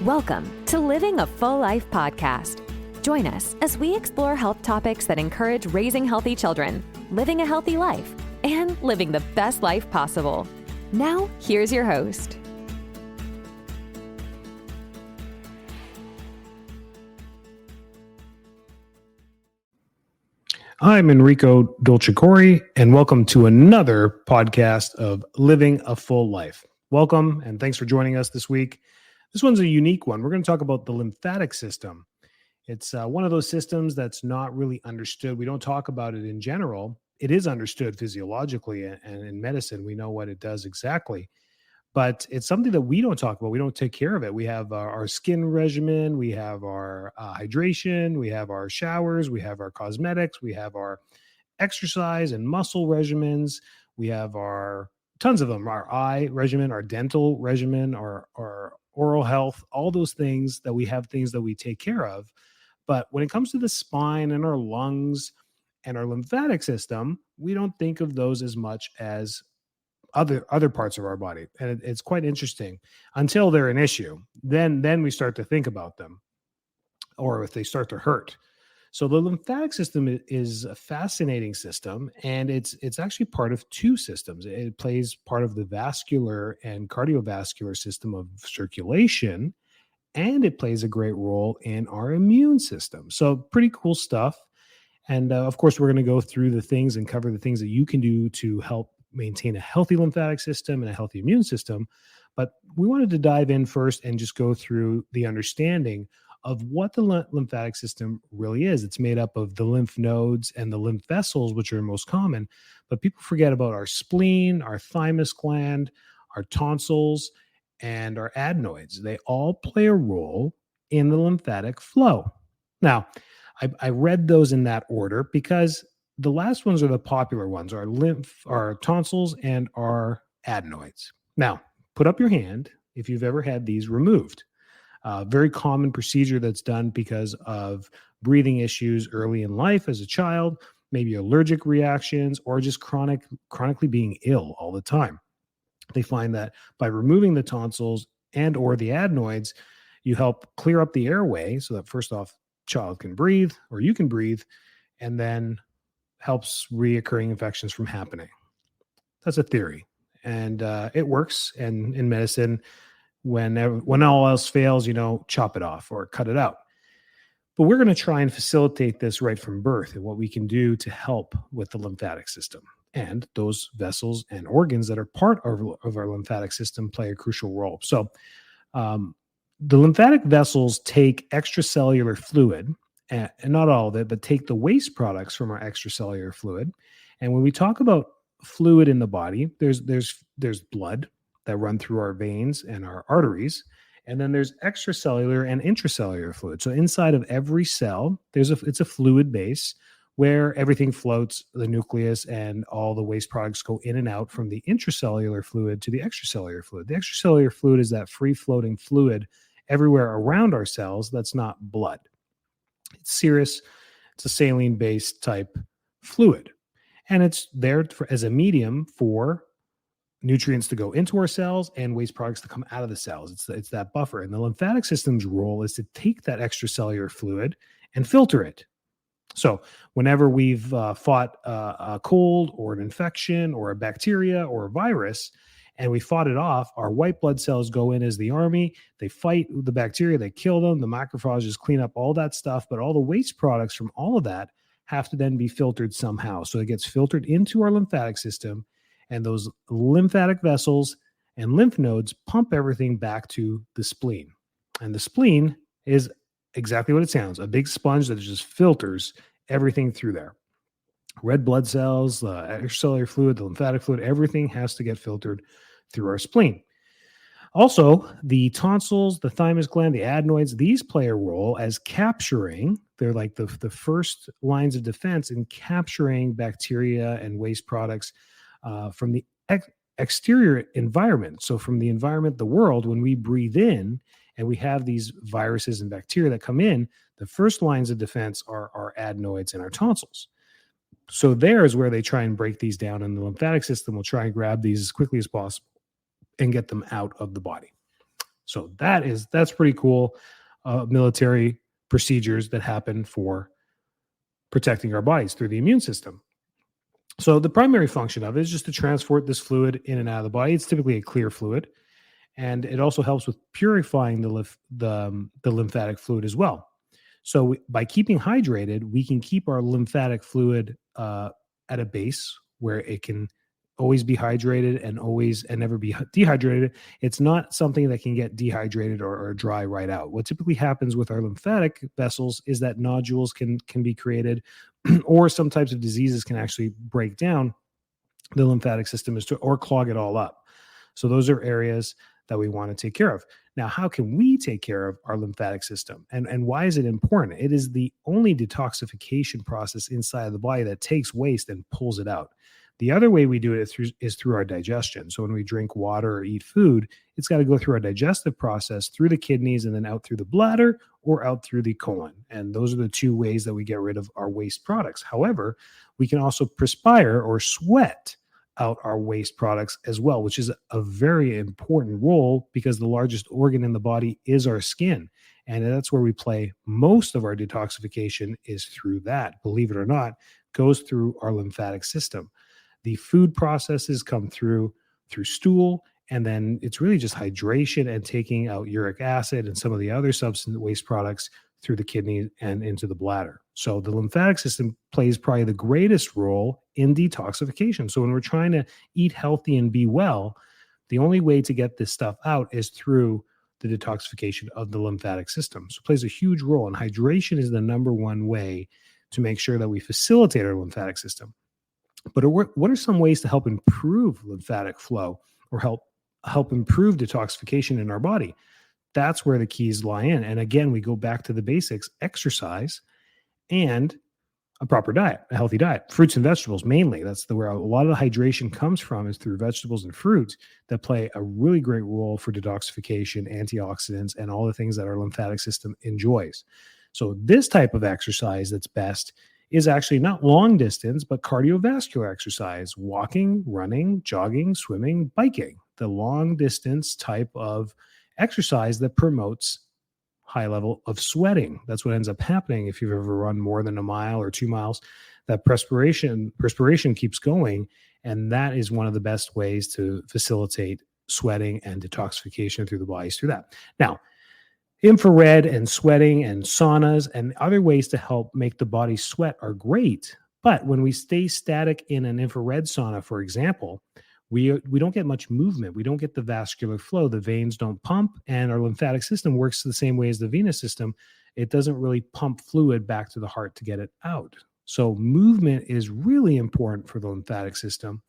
Welcome to Living a Full Life podcast. Join us as we explore health topics that encourage raising healthy children, living a healthy life, and living the best life possible. Now, here's your host. I'm Enrico Dolcecore, and welcome to another podcast of Living a Full Life. Welcome, and thanks for joining us this week. This one's a unique one. We're going to talk about the lymphatic system. It's one of those systems that's not really understood. We don't talk about it in general. It is understood physiologically, and in medicine, we know what it does exactly. But it's something that we don't talk about. We don't take care of it. We have our skin regimen. We have our hydration. We have our showers. We have our cosmetics. We have our exercise and muscle regimens. We have our tons of them, our eye regimen, our dental regimen, our oral health, all those things that we have, things that we take care of. But when it comes to the spine and our lungs and our lymphatic system, we don't think of those as much as other parts of our body. And it's quite interesting until they're an issue. Then we start to think about them, or if they start to hurt. So the lymphatic system is a fascinating system, and it's actually part of two systems. It plays part of the vascular and cardiovascular system of circulation, and it plays a great role in our immune system. So pretty cool stuff. And of course, we're going to go through the things and cover the things that you can do to help maintain a healthy lymphatic system and a healthy immune system. But we wanted to dive in first and just go through the understanding of what the lymphatic system really is. It's made up of the lymph nodes and the lymph vessels, which are most common, but people forget about our spleen, our thymus gland, our tonsils, and our adenoids. They all play a role in the lymphatic flow. Now, I read those in that order because the last ones are the popular ones, our tonsils and our adenoids. Now, put up your hand if you've ever had these removed. Very common procedure that's done because of breathing issues early in life as a child, maybe allergic reactions, or just chronically being ill all the time. They find that by removing the tonsils and or the adenoids, you help clear up the airway so that first off, child can breathe or you can breathe, and then helps reoccurring infections from happening. That's a theory, and it works. And in medicine, when all else fails, chop it off or cut it out. But we're going to try and facilitate this right from birth and what we can do to help with the lymphatic system. And those vessels and organs that are part of our lymphatic system play a crucial role. So the lymphatic vessels take extracellular fluid, and not all of it, but take the waste products from our extracellular fluid. And when we talk about fluid in the body, there's blood that run through our veins and our arteries. And then there's extracellular and intracellular fluid. So inside of every cell, it's a fluid base where everything floats, the nucleus and all the waste products go in and out from the intracellular fluid to the extracellular fluid. The extracellular fluid is that free-floating fluid everywhere around our cells that's not blood. It's serous. It's a saline-based type fluid. And it's there as a medium for nutrients to go into our cells and waste products to come out of the cells. It's that buffer. And the lymphatic system's role is to take that extracellular fluid and filter it. So whenever we've fought a cold or an infection or a bacteria or a virus, and we fought it off, our white blood cells go in as the army. They fight the bacteria, they kill them. The macrophages clean up all that stuff, but all the waste products from all of that have to then be filtered somehow. So it gets filtered into our lymphatic system, and those lymphatic vessels and lymph nodes pump everything back to the spleen. And the spleen is exactly what it sounds, a big sponge that just filters everything through there. Red blood cells, the extracellular fluid, the lymphatic fluid, everything has to get filtered through our spleen. Also, the tonsils, the thymus gland, the adenoids, these play a role as capturing, they're like the first lines of defense in capturing bacteria and waste products from the exterior environment. So from the environment, the world, when we breathe in and we have these viruses and bacteria that come in, the first lines of defense are our adenoids and our tonsils. So there's where they try and break these down, and the lymphatic system will try and grab these as quickly as possible and get them out of the body. So that's pretty cool. Military procedures that happen for protecting our bodies through the immune system. So the primary function of it is just to transport this fluid in and out of the body. It's typically a clear fluid, and it also helps with purifying the lymphatic fluid as well. So by keeping hydrated, we can keep our lymphatic fluid at a base where it can always be hydrated and never be dehydrated. It's not something that can get dehydrated or dry right out. What typically happens with our lymphatic vessels is that nodules can be created, or some types of diseases can actually break down the lymphatic system or clog it all up. So those are areas that we want to take care of. Now, how can we take care of our lymphatic system? And why is it important? It is the only detoxification process inside of the body that takes waste and pulls it out. The other way we do it is through our digestion. So when we drink water or eat food, it's got to go through our digestive process, through the kidneys, and then out through the bladder or out through the colon. And those are the two ways that we get rid of our waste products. However, we can also perspire or sweat out our waste products as well, which is a very important role because the largest organ in the body is our skin. And that's where we play most of our detoxification is through that, believe it or not, goes through our lymphatic system. The food processes come through stool, and then it's really just hydration and taking out uric acid and some of the other substance waste products through the kidney and into the bladder. So the lymphatic system plays probably the greatest role in detoxification. So when we're trying to eat healthy and be well, the only way to get this stuff out is through the detoxification of the lymphatic system. So it plays a huge role, and hydration is the number one way to make sure that we facilitate our lymphatic system. But what are some ways to help improve lymphatic flow or help improve detoxification in our body? That's where the keys lie in. And again, we go back to the basics: exercise and a proper diet, a healthy diet, fruits and vegetables mainly. That's where a lot of the hydration comes from, is through vegetables and fruits that play a really great role for detoxification, antioxidants, and all the things that our lymphatic system enjoys. So this type of exercise that's best is actually not long distance, but cardiovascular exercise: walking, running, jogging, swimming, biking. The long distance type of exercise that promotes high level of sweating. That's what ends up happening if you've ever run more than a mile or 2 miles. That perspiration keeps going, and that is one of the best ways to facilitate sweating and detoxification through the body through that. Now, infrared and sweating and saunas and other ways to help make the body sweat are great. But when we stay static in an infrared sauna, for example, we don't get much movement. We don't get the vascular flow. The veins don't pump, and our lymphatic system works the same way as the venous system. It doesn't really pump fluid back to the heart to get it out. So movement is really important for the lymphatic system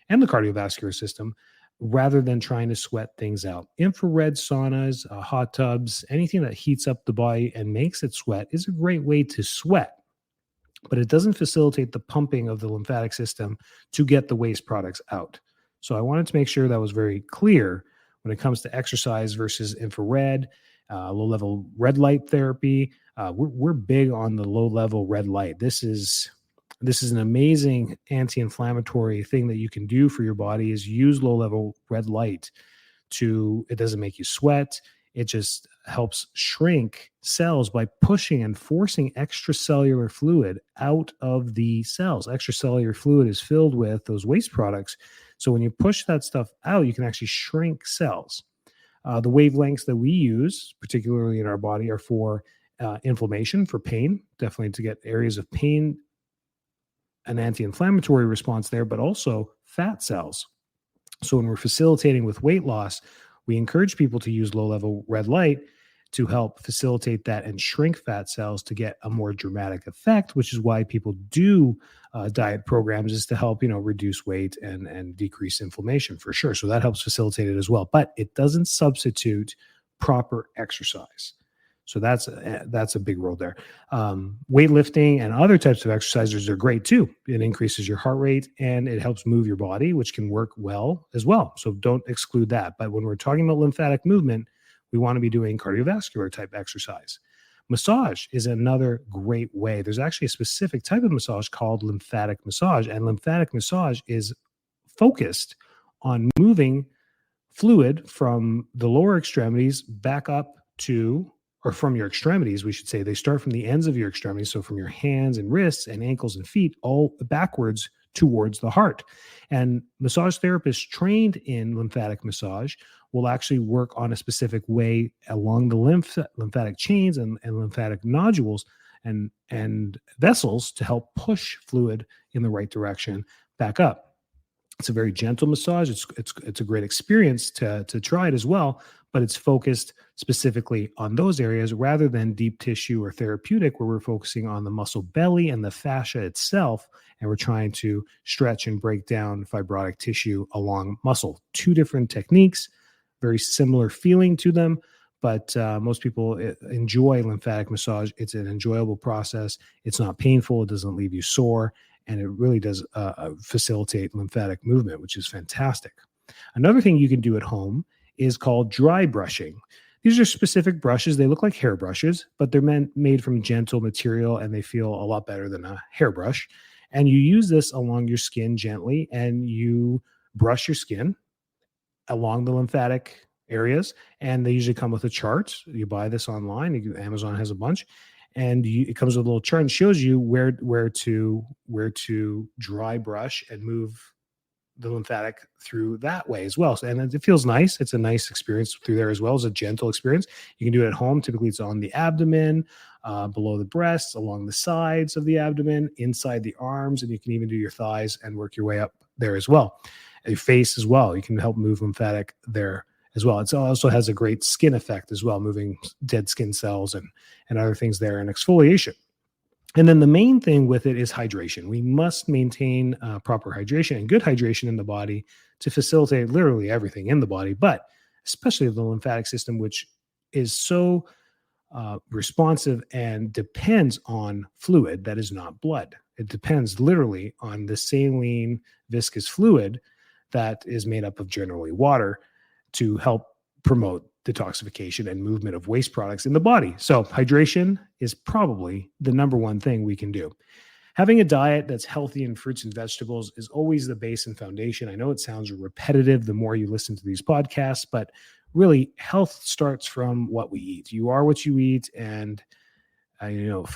and the cardiovascular system, rather than trying to sweat things out. Infrared saunas, hot tubs, anything that heats up the body and makes it sweat is a great way to sweat, but it doesn't facilitate the pumping of the lymphatic system to get the waste products out. So I wanted to make sure that was very clear when it comes to exercise versus infrared, low-level red light therapy. We're big on the low-level red light. This is an amazing anti-inflammatory thing that you can do for your body, is use low-level red light. It doesn't make you sweat. It just helps shrink cells by pushing and forcing extracellular fluid out of the cells. Extracellular fluid is filled with those waste products. So when you push that stuff out, you can actually shrink cells. The wavelengths that we use, particularly in our body, are for inflammation, for pain, definitely to get areas of pain, an anti-inflammatory response there, but also fat cells. So when we're facilitating with weight loss, we encourage people to use low-level red light to help facilitate that and shrink fat cells to get a more dramatic effect, which is why people do diet programs, is to help, reduce weight and decrease inflammation for sure. So that helps facilitate it as well, but it doesn't substitute proper exercise. So that's a big role there. Weightlifting and other types of exercises are great too. It increases your heart rate and it helps move your body, which can work well as well. So don't exclude that. But when we're talking about lymphatic movement, we want to be doing cardiovascular type exercise. Massage is another great way. There's actually a specific type of massage called lymphatic massage, and lymphatic massage is focused on moving fluid from the lower extremities back up to, or from your extremities, we should say. They start from the ends of your extremities, so from your hands and wrists and ankles and feet, all backwards towards the heart. And massage therapists trained in lymphatic massage will actually work on a specific way along the lymphatic chains and lymphatic nodules and vessels to help push fluid in the right direction back up. It's a very gentle massage. It's a great experience to try it as well, but it's focused specifically on those areas rather than deep tissue or therapeutic, where we're focusing on the muscle belly and the fascia itself, and we're trying to stretch and break down fibrotic tissue along muscle. Two different techniques, very similar feeling to them, but most people enjoy lymphatic massage. It's an enjoyable process. It's not painful. It doesn't leave you sore. And it really does facilitate lymphatic movement, which is fantastic. Another thing you can do at home is called dry brushing. These are specific brushes. They look like hair brushes, but they're made from gentle material, and they feel a lot better than a hairbrush. And you use this along your skin gently, and you brush your skin along the lymphatic areas. And they usually come with a chart. You buy this online. Amazon has a bunch. And it comes with a little chart and shows you where to dry brush and move the lymphatic through that way as well. So, and it feels nice. It's a nice experience through there as well. It's a gentle experience. You can do it at home. Typically, it's on the abdomen, below the breasts, along the sides of the abdomen, inside the arms, and you can even do your thighs and work your way up there as well. Your face as well. You can help move lymphatic there as well. It also has a great skin effect as well, moving dead skin cells and other things there, and exfoliation. And then the main thing with it is hydration. We must maintain proper hydration and good hydration in the body to facilitate literally everything in the body, but especially the lymphatic system, which is so responsive and depends on fluid that is not blood. It depends literally on the saline viscous fluid that is made up of generally water to help promote detoxification and movement of waste products in the body. So hydration is probably the number one thing we can do. Having a diet that's healthy in fruits and vegetables is always the base and foundation. I know it sounds repetitive the more you listen to these podcasts, but really health starts from what we eat. You are what you eat, and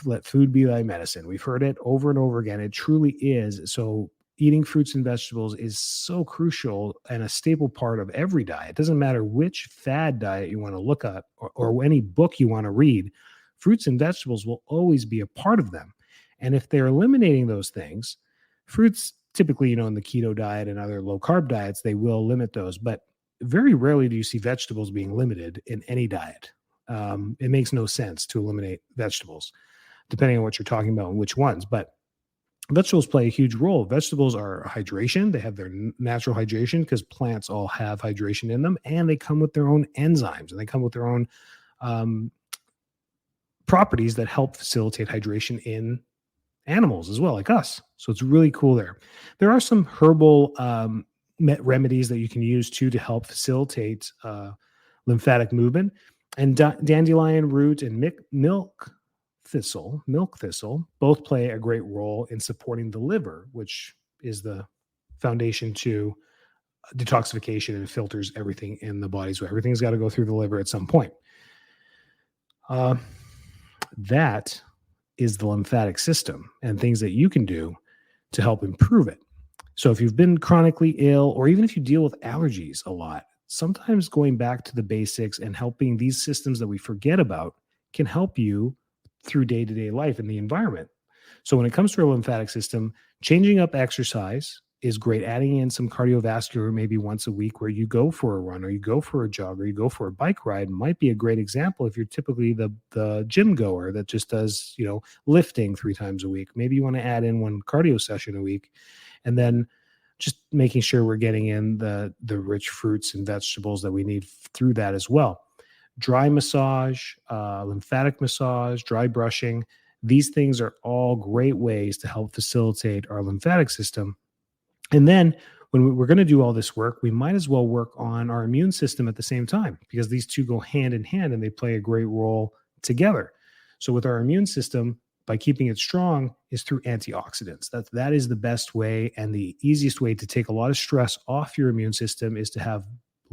let food be thy medicine. We've heard it over and over again. It truly is. So eating fruits and vegetables is so crucial and a staple part of every diet. It doesn't matter which fad diet you want to look at or any book you want to read. Fruits and vegetables will always be a part of them. And if they're eliminating those things, fruits typically, in the keto diet and other low carb diets, they will limit those. But very rarely do you see vegetables being limited in any diet. It makes no sense to eliminate vegetables, depending on what you're talking about and which ones. But vegetables play a huge role. Vegetables are hydration. They have their natural hydration because plants all have hydration in them, and they come with their own enzymes, and they come with their own properties that help facilitate hydration in animals as well, like us. So it's really cool there. There are some herbal remedies that you can use too to help facilitate lymphatic movement. And dandelion root and milk thistle both play a great role in supporting the liver, which is the foundation to detoxification and filters everything in the body. So everything's got to go through the liver at some point. That is the lymphatic system and things that you can do to help improve it. So if you've been chronically ill, or even if you deal with allergies a lot, sometimes going back to the basics and helping these systems that we forget about can help you through day-to-day life in the environment. So when it comes to our lymphatic system, changing up exercise is great. Adding in some cardiovascular maybe once a week, where you go for a run or you go for a jog or you go for a bike ride, might be a great example if you're typically the gym goer that just does, lifting 3 times a week. Maybe you want to add in one cardio session a week, and then just making sure we're getting in the rich fruits and vegetables that we need through that as well. Dry massage, lymphatic massage, dry brushing. These things are all great ways to help facilitate our lymphatic system. And then when we're going to do all this work, we might as well work on our immune system at the same time, because these two go hand in hand and they play a great role together. So with our immune system, by keeping it strong, is through antioxidants. That is the best way and the easiest way to take a lot of stress off your immune system, is to have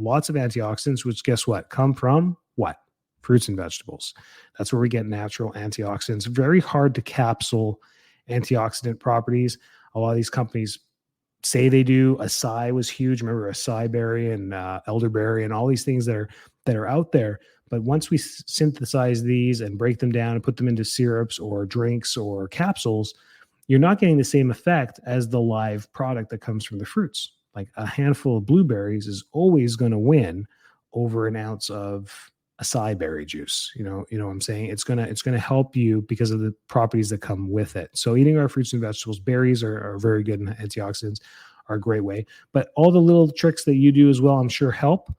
lots of antioxidants, which guess what? Come from what? Fruits and vegetables. That's where we get natural antioxidants. Very hard to capsule antioxidant properties. A lot of these companies say they do. Acai was huge. Remember acai berry and elderberry and all these things that are out there. But once we synthesize these and break them down and put them into syrups or drinks or capsules, you're not getting the same effect as the live product that comes from the fruits. Like a handful of blueberries is always going to win over an ounce of acai berry juice. You know what I'm saying? It's gonna help you because of the properties that come with it. So eating our fruits and vegetables, berries are very good, and antioxidants are a great way. But all the little tricks that you do as well, I'm sure help.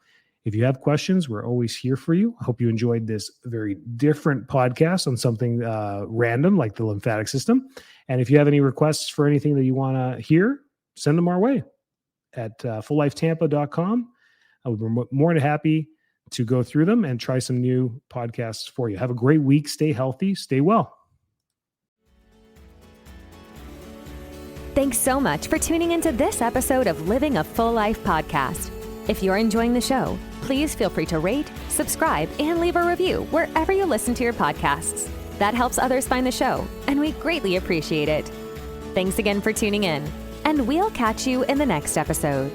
If you have questions, we're always here for you. I hope you enjoyed this very different podcast on something random like the lymphatic system. And if you have any requests for anything that you want to hear, send them our way at fulllifetampa.com. I would be more than happy to go through them and try some new podcasts for you. Have a great week. Stay healthy. Stay well. Thanks so much for tuning into this episode of Living a Full Life podcast. If you're enjoying the show, please feel free to rate, subscribe, and leave a review wherever you listen to your podcasts. That helps others find the show, and we greatly appreciate it. Thanks again for tuning in, and we'll catch you in the next episode.